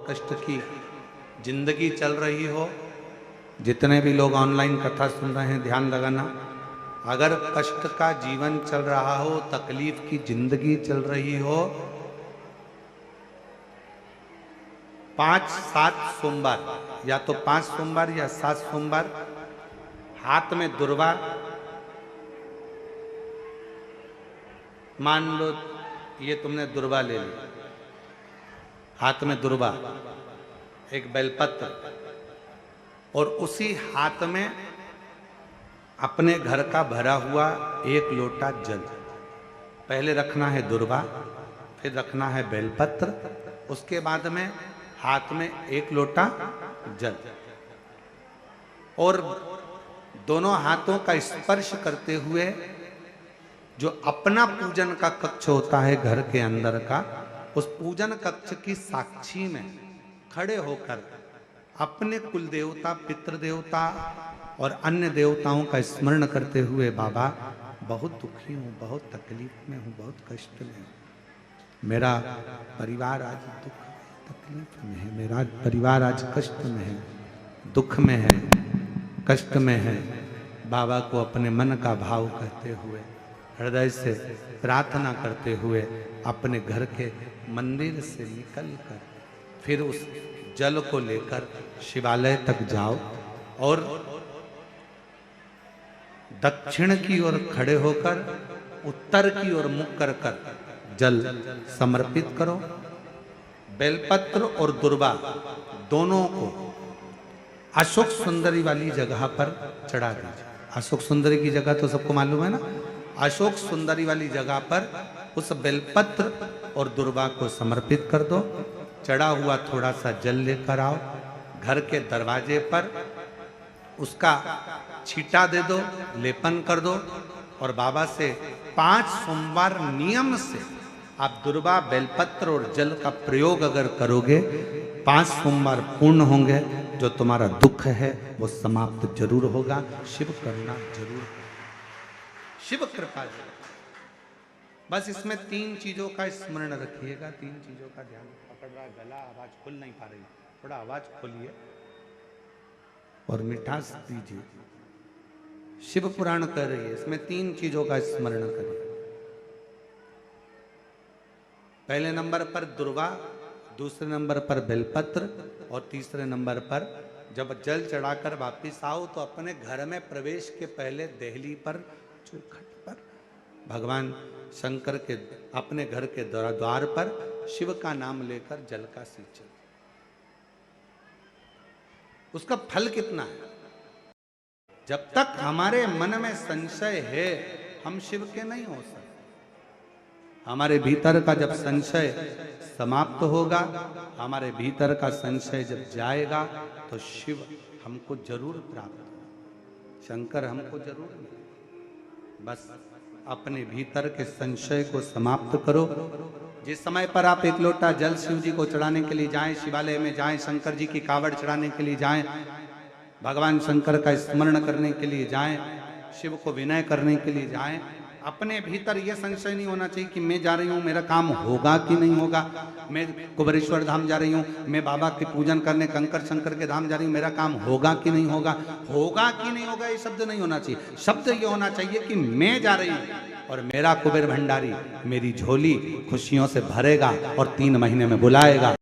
कष्ट की जिंदगी चल रही हो, जितने भी लोग ऑनलाइन कथा सुन रहे हैं ध्यान लगाना, अगर कष्ट का जीवन चल रहा हो, तकलीफ की जिंदगी चल रही हो, 5-7 सोमवार, या तो 5 सोमवार या 7 सोमवार, हाथ में दुर्वा, मान लो ये तुमने दुर्वा ले ली, हाथ में दुर्वा, एक बेलपत्र, और उसी हाथ में अपने घर का भरा हुआ 1 लोटा जल। पहले रखना है दुर्वा, फिर रखना है बेलपत्र, उसके बाद में हाथ में 1 लोटा जल, और दोनों हाथों का स्पर्श करते हुए जो अपना पूजन का कक्ष होता है घर के अंदर का, उस पूजन कक्ष की साक्षी में खड़े होकर अपने कुल देवता, पितृ देवता और अन्य देवताओं का स्मरण करते हुए, बाबा बहुत दुखी हूँ, बहुत तकलीफ में हूँ, बहुत कष्ट में हूँ, मेरा परिवार आज दुख तकलीफ में है, मेरा परिवार आज कष्ट में है, दुख में है, कष्ट में है। बाबा को अपने मन का भाव कहते हुए, हृदय से प्रार्थना करते हुए अपने घर के मंदिर से निकलकर फिर उस जल को लेकर शिवालय तक जाओ और दक्षिण की ओर खड़े होकर उत्तर की ओर मुख कर कर जल समर्पित करो। बेलपत्र और दुर्वा दोनों को अशोक सुंदरी वाली जगह पर चढ़ा दीजिए। अशोक सुंदरी की जगह तो सबको मालूम है ना। अशोक सुंदरी वाली जगह पर उस बेलपत्र और दुर्वा को समर्पित कर दो। चढ़ा हुआ थोड़ा सा जल लेकर आओ, घर के दरवाजे पर उसका छींटा दे दो, लेपन कर दो, और बाबा से 5 सोमवार नियम से आप दुर्वा, बेलपत्र और जल का प्रयोग अगर करोगे, 5 सोमवार पूर्ण होंगे, जो तुम्हारा दुख है वो समाप्त जरूर होगा। शिव करुणा जरूर, शिव कृपा जरूर। बस इसमें 3 चीजों का स्मरण रखिएगा, 3 चीजों का ध्यान। पकड़ रहा गला, आवाज खुल नहीं पा रही, थोड़ा आवाज खोलिए और मिठास दीजिए। शिव पुराण कह रही है, इसमें 3 चीजों का स्मरण करिए। पहले नंबर पर दुर्वा, दूसरे नंबर पर बेलपत्र, और तीसरे नंबर पर जब जल चढ़ाकर वापिस आओ तो अपने घर में प्रवेश के पहले देहली पर, चौखट पर भगवान शंकर के अपने घर के द्वार पर शिव का नाम लेकर जल का सिंचन। उसका फल कितना है? जब तक हमारे मन में संशय है, हम शिव के नहीं हो सकते। हमारे भीतर का जब संशय समाप्त होगा, हमारे भीतर का संशय जब जाएगा, तो शिव हमको जरूर प्राप्त होगा, शंकर हमको जरूर मिलेगा। बस अपने भीतर के संशय को समाप्त करो। जिस समय पर आप 1 लोटा जल शिव जी को चढ़ाने के लिए जाएं, शिवालय में जाएं, शंकर जी की कावड़ चढ़ाने के लिए जाएं, भगवान शंकर का स्मरण करने के लिए जाएं, शिव को विनय करने के लिए जाएं, अपने भीतर यह संशय नहीं होना चाहिए कि मैं जा रही हूँ, मेरा काम होगा कि नहीं होगा। मैं कुबेरेश्वर धाम जा रही हूँ, मैं बाबा के पूजन करने कंकर शंकर के धाम जा रही हूँ, मेरा काम होगा कि नहीं होगा। होगा कि नहीं होगा ये शब्द नहीं होना चाहिए। शब्द ये होना चाहिए कि मैं जा रही हूँ और मेरा कुबेर भंडारी मेरी झोली खुशियों से भरेगा और 3 महीने में बुलाएगा।